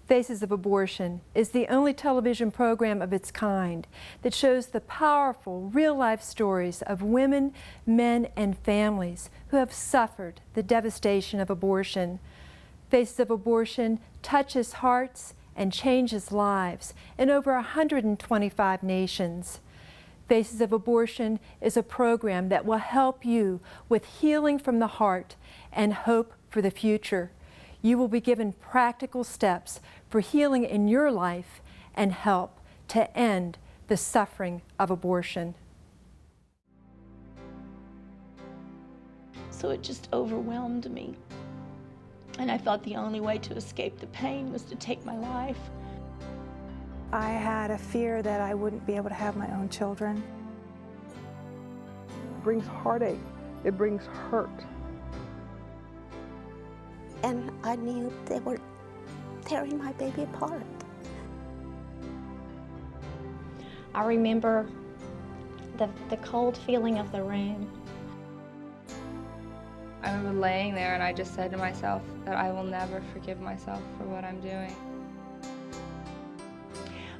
Faces of Abortion is the only television program of its kind that shows the powerful, real-life stories of women, men, and families who have suffered the devastation of abortion. Faces of Abortion touches hearts and changes lives in over 125 nations. Faces of Abortion is a program that will help you with healing from the heart and hope for the future. You will be given practical steps for healing in your life and help to end the suffering of abortion. So it just overwhelmed me. And I thought the only way to escape the pain was to take my life. I had a fear that I wouldn't be able to have my own children. It brings heartache. It brings hurt. And I knew they were tearing my baby apart. I remember the cold feeling of the room. I remember laying there and I just said to myself that I will never forgive myself for what I'm doing.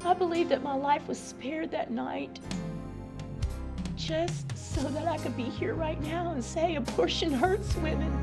I believe that my life was spared that night just so that I could be here right now and say abortion hurts women.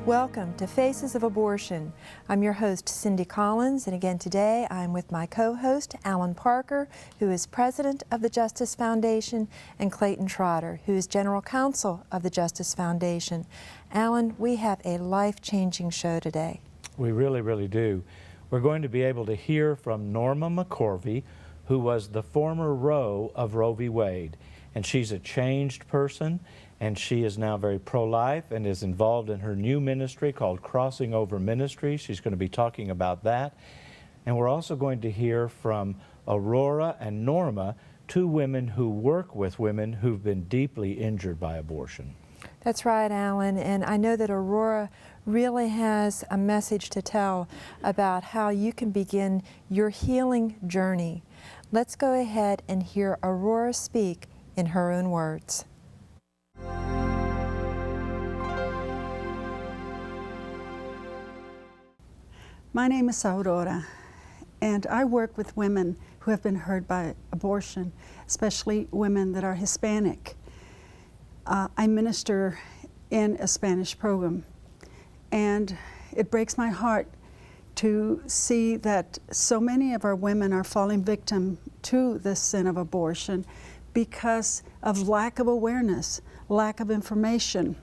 Welcome to Faces of Abortion. I'm your host, Cindy Collins, and again today I'm with my co-host, Alan Parker, who is president of the Justice Foundation, and Clayton Trotter, who is general counsel of the Justice Foundation. Alan, we have a life-changing show today. We really, really do. We're going to be able to hear from Norma McCorvey, who was the former Roe of Roe v. Wade, and she's a changed person. And she is now very pro-life and is involved in her new ministry called Crossing Over Ministry. She's going to be talking about that. And we're also going to hear from Aurora and Norma, two women who work with women who've been deeply injured by abortion. That's right, Alan. And I know that Aurora really has a message to tell about how you can begin your healing journey. Let's go ahead and hear Aurora speak in her own words. My name is Aurora, and I work with women who have been hurt by abortion, especially women that are Hispanic. I minister in a Spanish program, and it breaks my heart to see that so many of our women are falling victim to this sin of abortion because of lack of awareness, lack of information.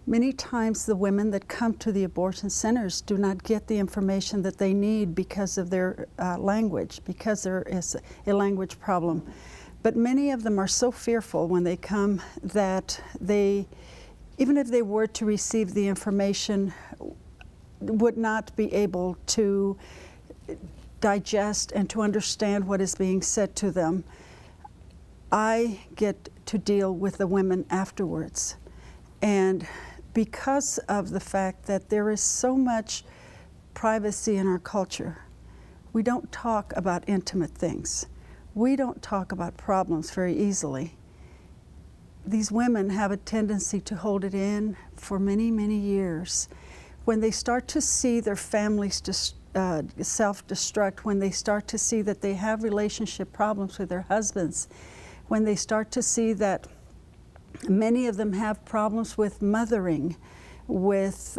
Many times the women that come to the abortion centers do not get the information that they need because of their language, because there is a language problem. But many of them are so fearful when they come that they, even if they were to receive the information, would not be able to digest and to understand what is being said to them. I get to deal with the women afterwards. And because of the fact that there is so much privacy in our culture, we don't talk about intimate things. We don't talk about problems very easily. These women have a tendency to hold it in for many, many years. When they start to see their families self-destruct, when they start to see that they have relationship problems with their husbands, when they start to see that many of them have problems with mothering, with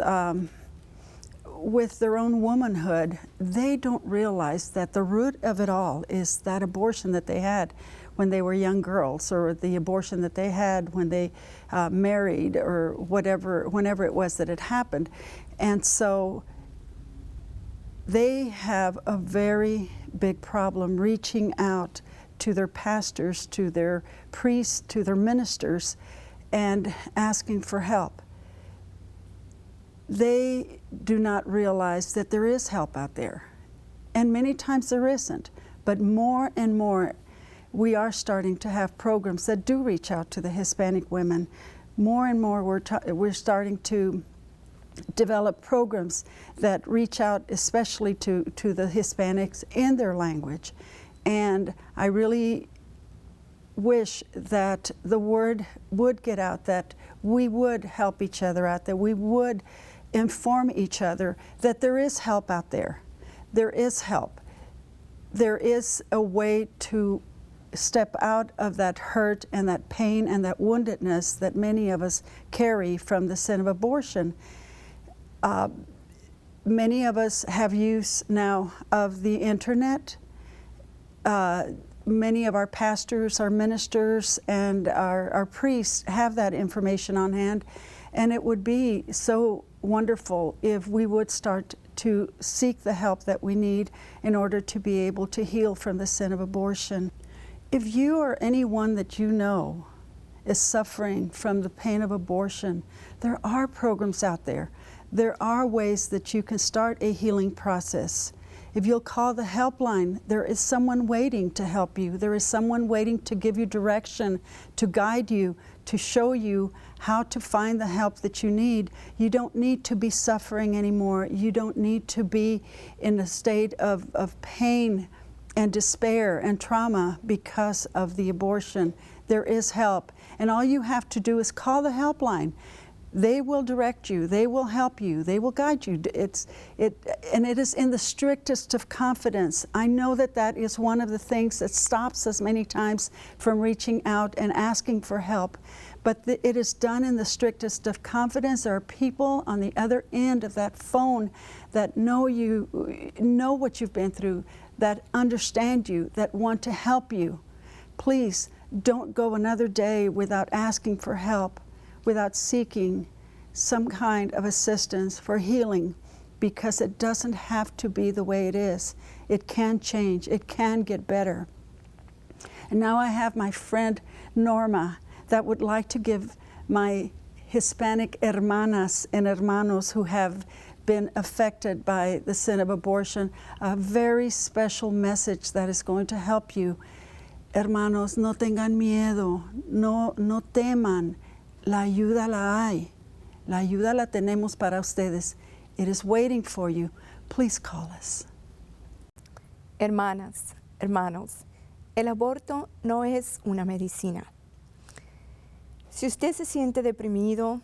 their own womanhood, they don't realize that the root of it all is that abortion that they had when they were young girls, or the abortion that they had when they married, or whenever it was that it happened. And so they have a very big problem reaching out to their pastors, to their priests, to their ministers, and asking for help. They do not realize that there is help out there. And many times there isn't. But more and more, we are starting to have programs that do reach out to the Hispanic women. More and more we're starting to develop programs that reach out especially to the Hispanics in their language. And I really wish that the word would get out, that we would help each other out, that we would inform each other that there is help out there. There is help. There is a way to step out of that hurt and that pain and that woundedness that many of us carry from the sin of abortion. Many of us have use now of the internet. Many of our pastors, our ministers, and our priests have that information on hand, and it would be so wonderful if we would start to seek the help that we need in order to be able to heal from the sin of abortion. If you or anyone that you know is suffering from the pain of abortion, there are programs out there. There are ways that you can start a healing process. If you'll call the helpline, there is someone waiting to help you. There is someone waiting to give you direction, to guide you, to show you how to find the help that you need. You don't need to be suffering anymore. You don't need to be in a state of pain and despair and trauma because of the abortion. There is help. And all you have to do is call the helpline. They will direct you, they will help you, they will guide you. And it is in the strictest of confidence. I know that that is one of the things that stops us many times from reaching out and asking for help. But it is done in the strictest of confidence. There are people on the other end of that phone that know you, know what you've been through, that understand you, that want to help you. Please don't go another day without asking for help, without seeking some kind of assistance for healing, because it doesn't have to be the way it is. It can change, it can get better. And now I have my friend Norma that would like to give my Hispanic hermanas and hermanos who have been affected by the sin of abortion a very special message that is going to help you. Hermanos, no tengan miedo, no teman. La ayuda la hay. La ayuda la tenemos para ustedes. It is waiting for you. Please call us. Hermanas, hermanos, el aborto no es una medicina. Si usted se siente deprimido,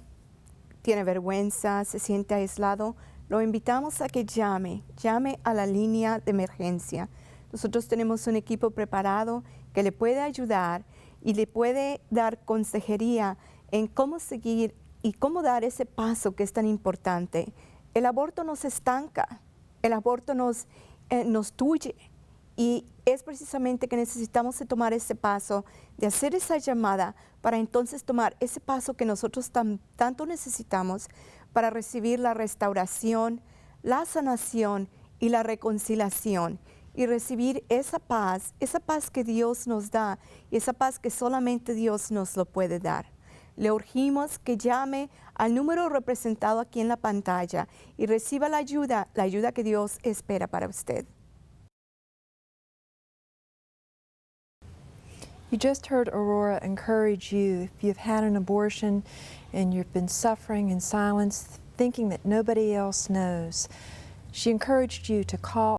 tiene vergüenza, se siente aislado, lo invitamos a que llame a la línea de emergencia. Nosotros tenemos un equipo preparado que le puede ayudar y le puede dar consejería en cómo seguir y cómo dar ese paso que es tan importante. El aborto nos estanca, el aborto nos tuye, y es precisamente que necesitamos de tomar ese paso, de hacer esa llamada para entonces tomar ese paso que nosotros tanto necesitamos para recibir la restauración, la sanación y la reconciliación, y recibir esa paz que Dios nos da, y esa paz que solamente Dios nos lo puede dar. Le urgimos que llame al número representado aquí en la pantalla y reciba la ayuda que Dios espera para usted. You just heard Aurora encourage you if you've had an abortion and you've been suffering in silence, thinking that nobody else knows. She encouraged you to call